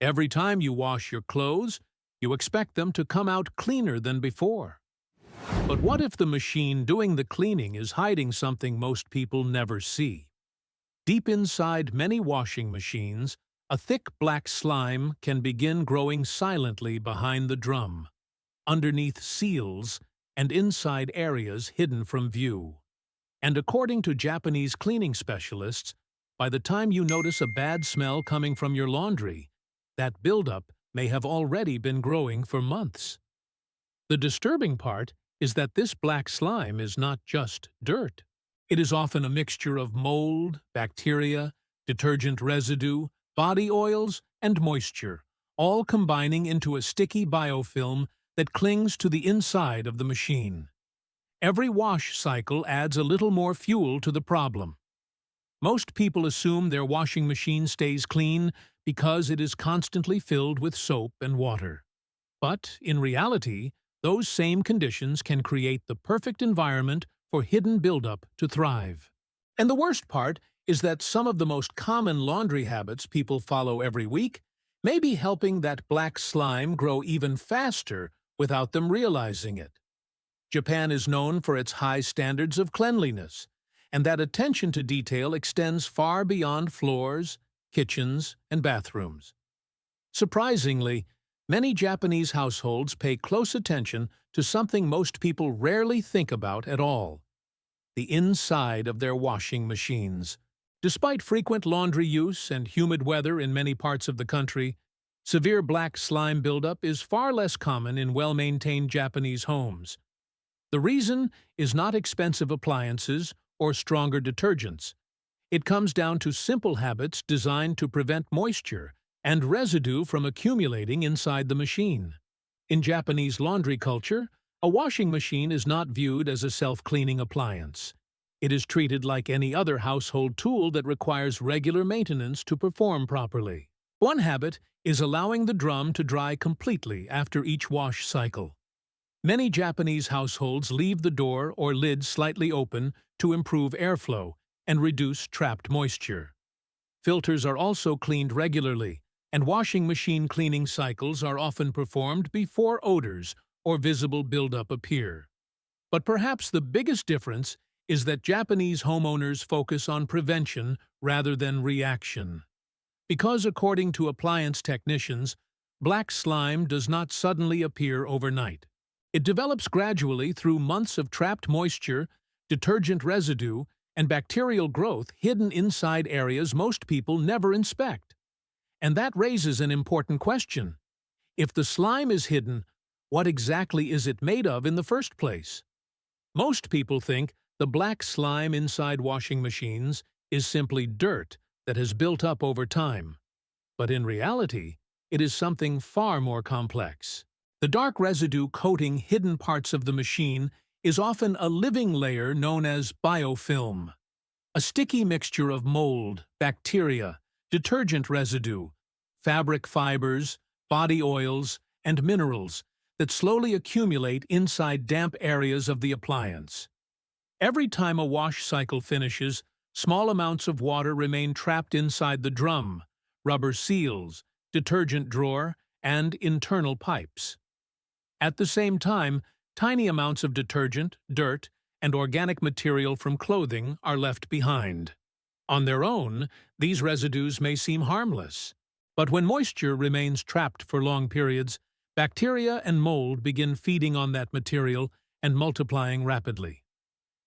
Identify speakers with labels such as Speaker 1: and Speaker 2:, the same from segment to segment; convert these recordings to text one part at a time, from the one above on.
Speaker 1: Every time you wash your clothes, you expect them to come out cleaner than before. But what if the machine doing the cleaning is hiding something most people never see? Deep inside many washing machines, a thick black slime can begin growing silently behind the drum, underneath seals and inside areas hidden from view. And according to Japanese cleaning specialists, by the time you notice a bad smell coming from your laundry, that buildup may have already been growing for months. The disturbing part is that this black slime is not just dirt. It is often a mixture of mold, bacteria, detergent residue, body oils, and moisture, all combining into a sticky biofilm that clings to the inside of the machine. Every wash cycle adds a little more fuel to the problem. Most people assume their washing machine stays clean because it is constantly filled with soap and water. But, in reality, those same conditions can create the perfect environment for hidden buildup to thrive. And the worst part is that some of the most common laundry habits people follow every week may be helping that black slime grow even faster without them realizing it. Japan is known for its high standards of cleanliness, and that attention to detail extends far beyond floors, kitchens, and bathrooms. Surprisingly, many Japanese households pay close attention to something most people rarely think about at all: the inside of their washing machines. Despite frequent laundry use and humid weather in many parts of the country, severe black slime buildup is far less common in well-maintained Japanese homes. The reason is not expensive appliances or stronger detergents. It comes down to simple habits designed to prevent moisture and residue from accumulating inside the machine. In Japanese laundry culture, a washing machine is not viewed as a self-cleaning appliance. It is treated like any other household tool that requires regular maintenance to perform properly. One habit is allowing the drum to dry completely after each wash cycle. Many Japanese households leave the door or lid slightly open to improve airflow and reduce trapped moisture. Filters are also cleaned regularly, and washing machine cleaning cycles are often performed before odors or visible buildup appear. But perhaps the biggest difference is that Japanese homeowners focus on prevention rather than reaction. Because according to appliance technicians, black slime does not suddenly appear overnight. It develops gradually through months of trapped moisture, detergent residue, and bacterial growth hidden inside areas most people never inspect. And that raises an important question. If the slime is hidden, what exactly is it made of in the first place? Most people think the black slime inside washing machines is simply dirt that has built up over time. But in reality, it is something far more complex. The dark residue coating hidden parts of the machine is often a living layer known as biofilm, a sticky mixture of mold, bacteria, detergent residue, fabric fibers, body oils, and minerals that slowly accumulate inside damp areas of the appliance. Every time a wash cycle finishes, small amounts of water remain trapped inside the drum, rubber seals, detergent drawer, and internal pipes. At the same time, tiny amounts of detergent, dirt, and organic material from clothing are left behind. On their own, these residues may seem harmless, but when moisture remains trapped for long periods, bacteria and mold begin feeding on that material and multiplying rapidly.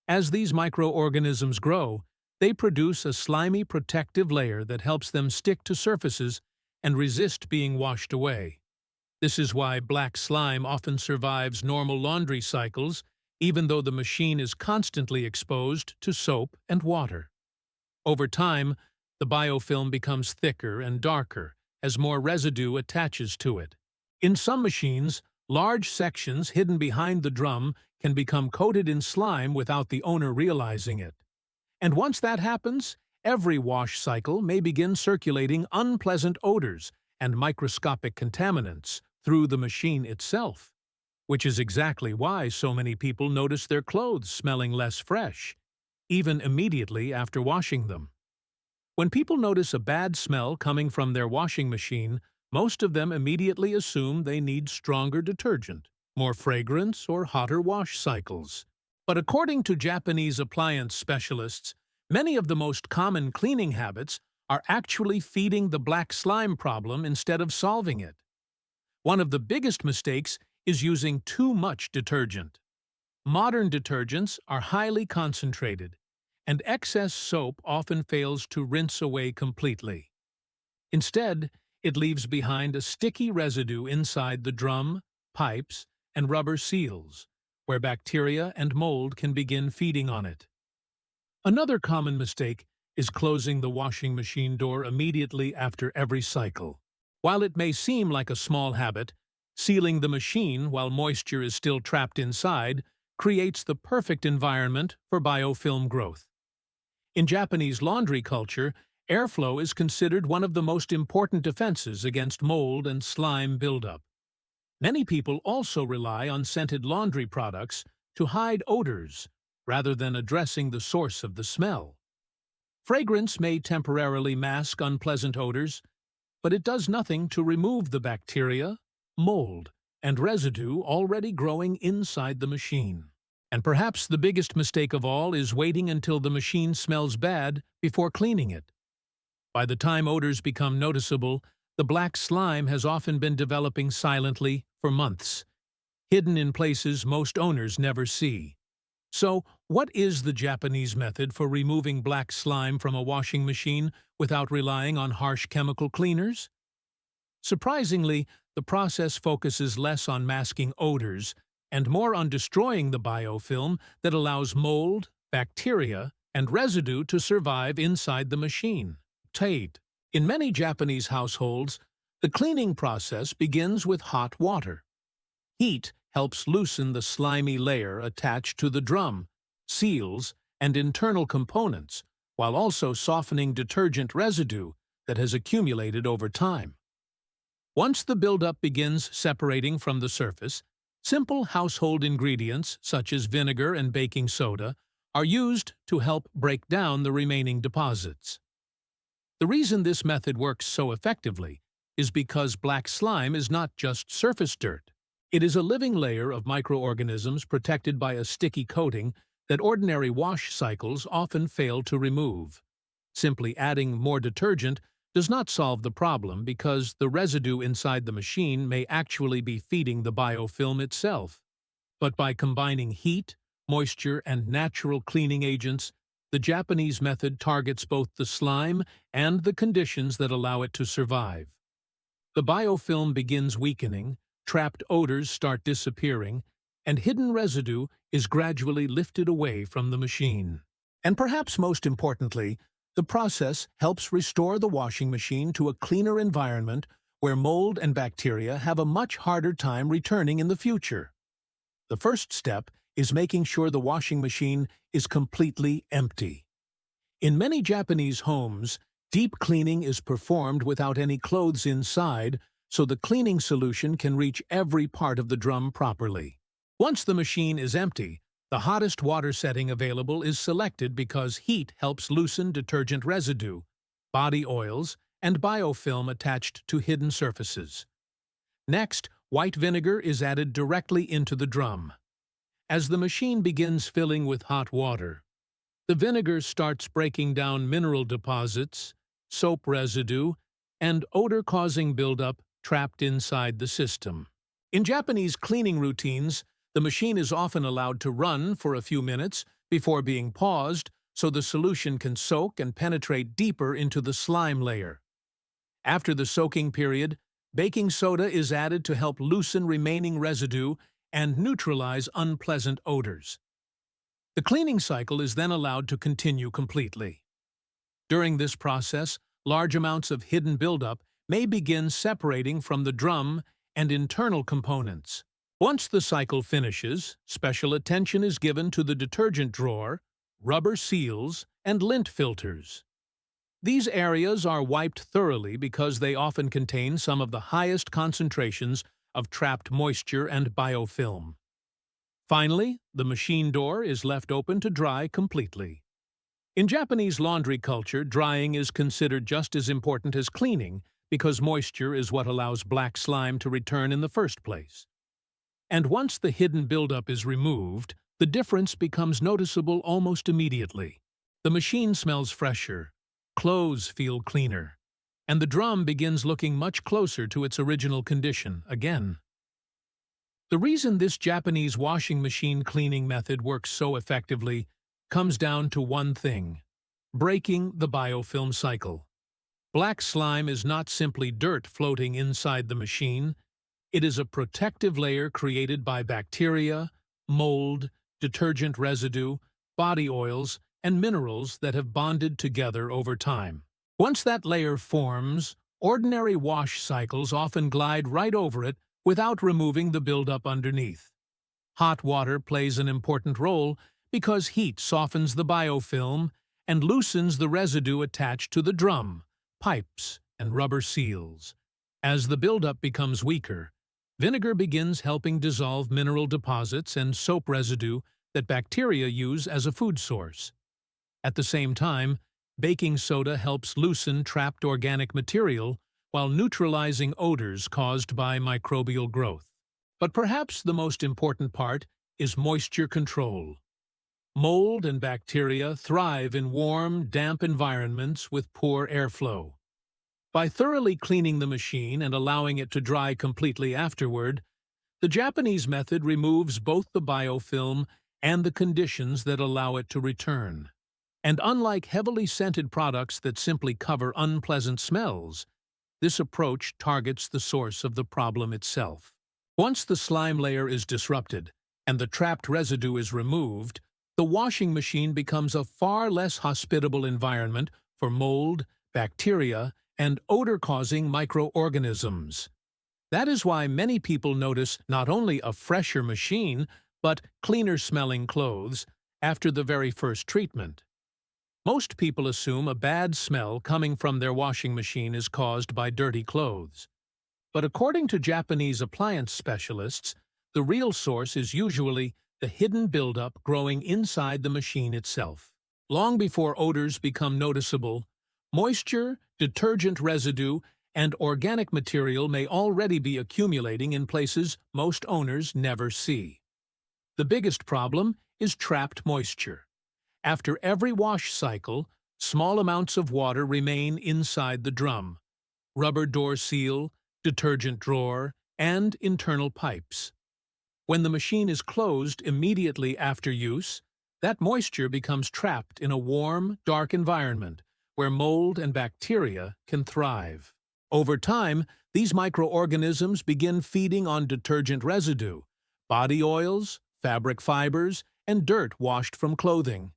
Speaker 1: As these microorganisms grow, they produce a slimy protective layer that helps them stick to surfaces and resist being washed away. This is why black slime often survives normal laundry cycles, even though the machine is constantly exposed to soap and water. Over time, the biofilm becomes thicker and darker as more residue attaches to it. In some machines, large sections hidden behind the drum can become coated in slime without the owner realizing it. And once that happens, every wash cycle may begin circulating unpleasant odors and microscopic contaminants through the machine itself, which is exactly why so many people notice their clothes smelling less fresh, even immediately after washing them. When people notice a bad smell coming from their washing machine, Most of them immediately assume they need stronger detergent, more fragrance, or hotter wash cycles. But according to Japanese appliance specialists, many of the most common cleaning habits are actually feeding the black slime problem instead of solving it. One of the biggest mistakes is using too much detergent. Modern detergents are highly concentrated, and excess soap often fails to rinse away completely. Instead, it leaves behind a sticky residue inside the drum, pipes, and rubber seals, where bacteria and mold can begin feeding on it. Another common mistake is closing the washing machine door immediately after every cycle. While it may seem like a small habit, sealing the machine while moisture is still trapped inside creates the perfect environment for biofilm growth. In Japanese laundry culture, airflow is considered one of the most important defenses against mold and slime buildup. Many people also rely on scented laundry products to hide odors rather than addressing the source of the smell. Fragrance may temporarily mask unpleasant odors, but it does nothing to remove the bacteria, mold, and residue already growing inside the machine. And perhaps the biggest mistake of all is waiting until the machine smells bad before cleaning it. By the time odors become noticeable, the black slime has often been developing silently for months, hidden in places most owners never see. So, what is the Japanese method for removing black slime from a washing machine without relying on harsh chemical cleaners? Surprisingly, the process focuses less on masking odors and more on destroying the biofilm that allows mold, bacteria, and residue to survive inside the machine. In many Japanese households, the cleaning process begins with hot water. Heat helps loosen the slimy layer attached to the drum, seals, and internal components, while also softening detergent residue that has accumulated over time. Once the buildup begins separating from the surface, simple household ingredients such as vinegar and baking soda are used to help break down the remaining deposits. The reason this method works so effectively is because black slime is not just surface dirt. It is a living layer of microorganisms protected by a sticky coating that ordinary wash cycles often fail to remove. Simply adding more detergent does not solve the problem because the residue inside the machine may actually be feeding the biofilm itself. But by combining heat, moisture, and natural cleaning agents, the Japanese method targets both the slime and the conditions that allow it to survive. The biofilm begins weakening, trapped odors start disappearing, and hidden residue is gradually lifted away from the machine. And perhaps most importantly, the process helps restore the washing machine to a cleaner environment where mold and bacteria have a much harder time returning in the future. The first step is making sure the washing machine is completely empty. In many Japanese homes, deep cleaning is performed without any clothes inside, so the cleaning solution can reach every part of the drum properly. Once the machine is empty, the hottest water setting available is selected because heat helps loosen detergent residue, body oils, and biofilm attached to hidden surfaces. Next, white vinegar is added directly into the drum. As the machine begins filling with hot water, the vinegar starts breaking down mineral deposits, soap residue, and odor-causing buildup trapped inside the system. In Japanese cleaning routines, the machine is often allowed to run for a few minutes before being paused so the solution can soak and penetrate deeper into the slime layer. After the soaking period, baking soda is added to help loosen remaining residue and neutralize unpleasant odors. The cleaning cycle is then allowed to continue completely. During this process, large amounts of hidden buildup may begin separating from the drum and internal components. Once the cycle finishes, special attention is given to the detergent drawer, rubber seals, and lint filters. These areas are wiped thoroughly because they often contain some of the highest concentrations of trapped moisture and biofilm. Finally, the machine door is left open to dry completely. In Japanese laundry culture, drying is considered just as important as cleaning because moisture is what allows black slime to return in the first place. And once the hidden buildup is removed, the difference becomes noticeable almost immediately. The machine smells fresher, clothes feel cleaner, and the drum begins looking much closer to its original condition again. The reason this Japanese washing machine cleaning method works so effectively comes down to one thing: breaking the biofilm cycle. Black slime is not simply dirt floating inside the machine. It is a protective layer created by bacteria, mold, detergent residue, body oils, and minerals that have bonded together over time. Once that layer forms, ordinary wash cycles often glide right over it without removing the buildup underneath. Hot water plays an important role because heat softens the biofilm and loosens the residue attached to the drum, pipes, and rubber seals. As the buildup becomes weaker, vinegar begins helping dissolve mineral deposits and soap residue that bacteria use as a food source. At the same time, baking soda helps loosen trapped organic material while neutralizing odors caused by microbial growth. But perhaps the most important part is moisture control. Mold and bacteria thrive in warm, damp environments with poor airflow. By thoroughly cleaning the machine and allowing it to dry completely afterward, the Japanese method removes both the biofilm and the conditions that allow it to return. And unlike heavily scented products that simply cover unpleasant smells, this approach targets the source of the problem itself. Once the slime layer is disrupted and the trapped residue is removed, the washing machine becomes a far less hospitable environment for mold, bacteria, and odor-causing microorganisms. That is why many people notice not only a fresher machine, but cleaner-smelling clothes after the very first treatment. Most people assume a bad smell coming from their washing machine is caused by dirty clothes. But according to Japanese appliance specialists, the real source is usually the hidden buildup growing inside the machine itself. Long before odors become noticeable, moisture, detergent residue, and organic material may already be accumulating in places most owners never see. The biggest problem is trapped moisture. After every wash cycle, small amounts of water remain inside the drum, rubber door seal, detergent drawer, and internal pipes. When the machine is closed immediately after use, that moisture becomes trapped in a warm, dark environment where mold and bacteria can thrive. Over time, these microorganisms begin feeding on detergent residue, body oils, fabric fibers, and dirt washed from clothing.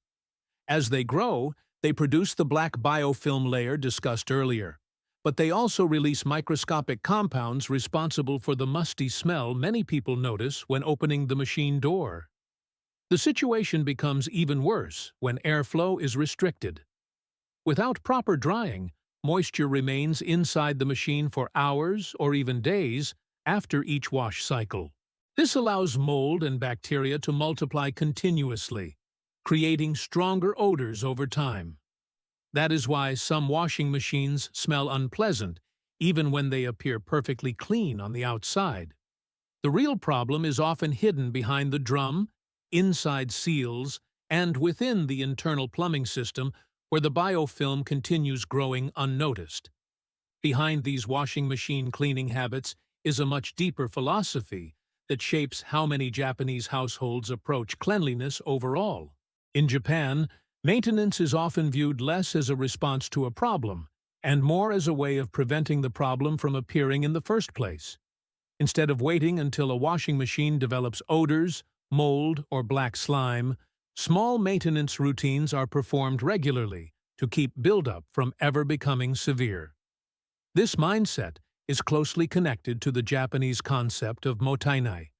Speaker 1: As they grow, they produce the black biofilm layer discussed earlier, but they also release microscopic compounds responsible for the musty smell many people notice when opening the machine door. The situation becomes even worse when airflow is restricted. Without proper drying, moisture remains inside the machine for hours or even days after each wash cycle. This allows mold and bacteria to multiply continuously, creating stronger odors over time. That is why some washing machines smell unpleasant, even when they appear perfectly clean on the outside. The real problem is often hidden behind the drum, inside seals, and within the internal plumbing system where the biofilm continues growing unnoticed. Behind these washing machine cleaning habits is a much deeper philosophy that shapes how many Japanese households approach cleanliness overall. In Japan, maintenance is often viewed less as a response to a problem and more as a way of preventing the problem from appearing in the first place. Instead of waiting until a washing machine develops odors, mold, or black slime, small maintenance routines are performed regularly to keep buildup from ever becoming severe. This mindset is closely connected to the Japanese concept of mottainai,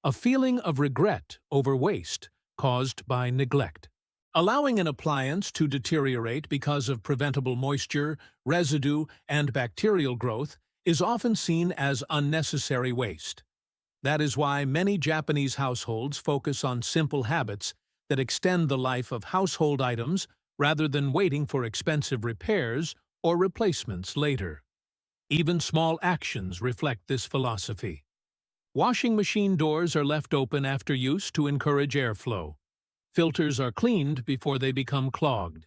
Speaker 1: a feeling of regret over waste caused by neglect. Allowing an appliance to deteriorate because of preventable moisture, residue, and bacterial growth is often seen as unnecessary waste. That is why many Japanese households focus on simple habits that extend the life of household items rather than waiting for expensive repairs or replacements later. Even small actions reflect this philosophy. Washing machine doors are left open after use to encourage airflow. Filters are cleaned before they become clogged.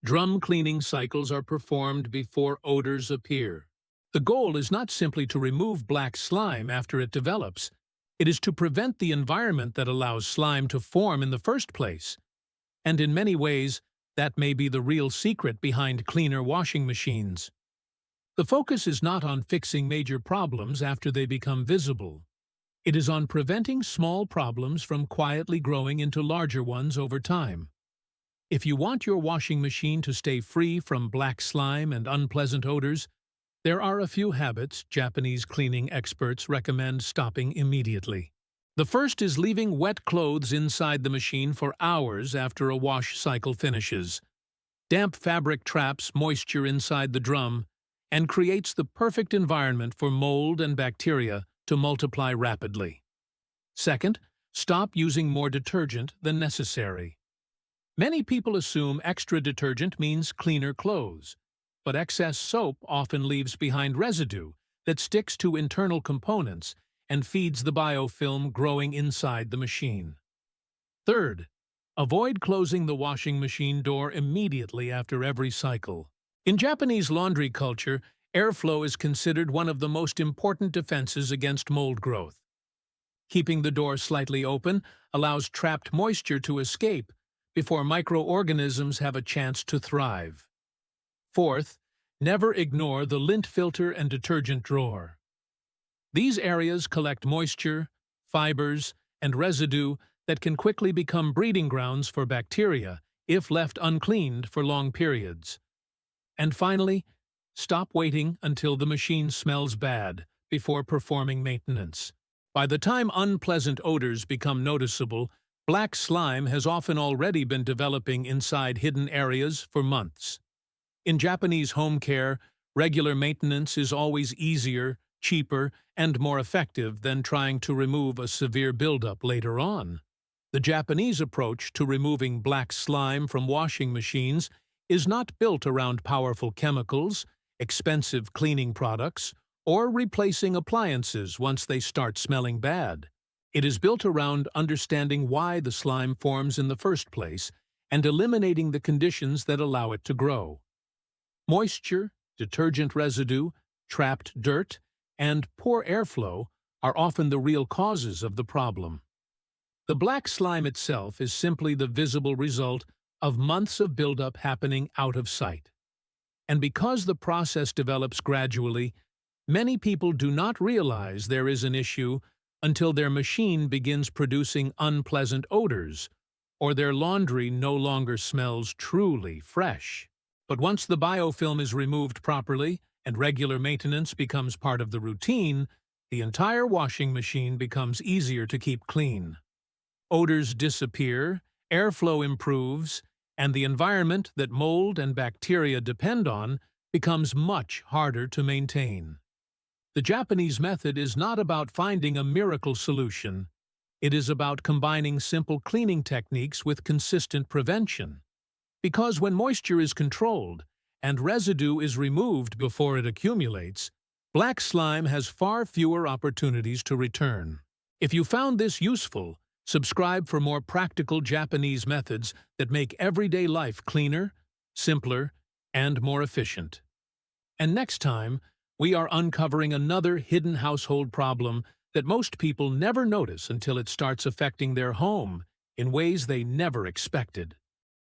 Speaker 1: Drum cleaning cycles are performed before odors appear. The goal is not simply to remove black slime after it develops. It is to prevent the environment that allows slime to form in the first place. And in many ways, that may be the real secret behind cleaner washing machines. The focus is not on fixing major problems after they become visible. It is on preventing small problems from quietly growing into larger ones over time. If you want your washing machine to stay free from black slime and unpleasant odors, there are a few habits Japanese cleaning experts recommend stopping immediately. The first is leaving wet clothes inside the machine for hours after a wash cycle finishes. Damp fabric traps moisture inside the drum and creates the perfect environment for mold and bacteria to multiply rapidly. Second, stop using more detergent than necessary. Many people assume extra detergent means cleaner clothes, but excess soap often leaves behind residue that sticks to internal components and feeds the biofilm growing inside the machine. Third, avoid closing the washing machine door immediately after every cycle. In Japanese laundry culture, airflow is considered one of the most important defenses against mold growth. Keeping the door slightly open allows trapped moisture to escape before microorganisms have a chance to thrive. Fourth, never ignore the lint filter and detergent drawer. These areas collect moisture, fibers, and residue that can quickly become breeding grounds for bacteria if left uncleaned for long periods. And finally, stop waiting until the machine smells bad before performing maintenance. By the time unpleasant odors become noticeable, black slime has often already been developing inside hidden areas for months. In Japanese home care, regular maintenance is always easier, cheaper, and more effective than trying to remove a severe buildup later on. The Japanese approach to removing black slime from washing machines is not built around powerful chemicals, expensive cleaning products, or replacing appliances once they start smelling bad. It is built around understanding why the slime forms in the first place and eliminating the conditions that allow it to grow. Moisture, detergent residue, trapped dirt, and poor airflow are often the real causes of the problem. The black slime itself is simply the visible result of months of buildup happening out of sight. And because the process develops gradually, many people do not realize there is an issue until their machine begins producing unpleasant odors, or their laundry no longer smells truly fresh. But once the biofilm is removed properly and regular maintenance becomes part of the routine, the entire washing machine becomes easier to keep clean. Odors disappear, airflow improves, and the environment that mold and bacteria depend on becomes much harder to maintain. The Japanese method is not about finding a miracle solution. It is about combining simple cleaning techniques with consistent prevention. Because when moisture is controlled and residue is removed before it accumulates, black slime has far fewer opportunities to return. If you found this useful, subscribe for more practical Japanese methods that make everyday life cleaner, simpler, and more efficient. And next time, we are uncovering another hidden household problem that most people never notice until it starts affecting their home in ways they never expected.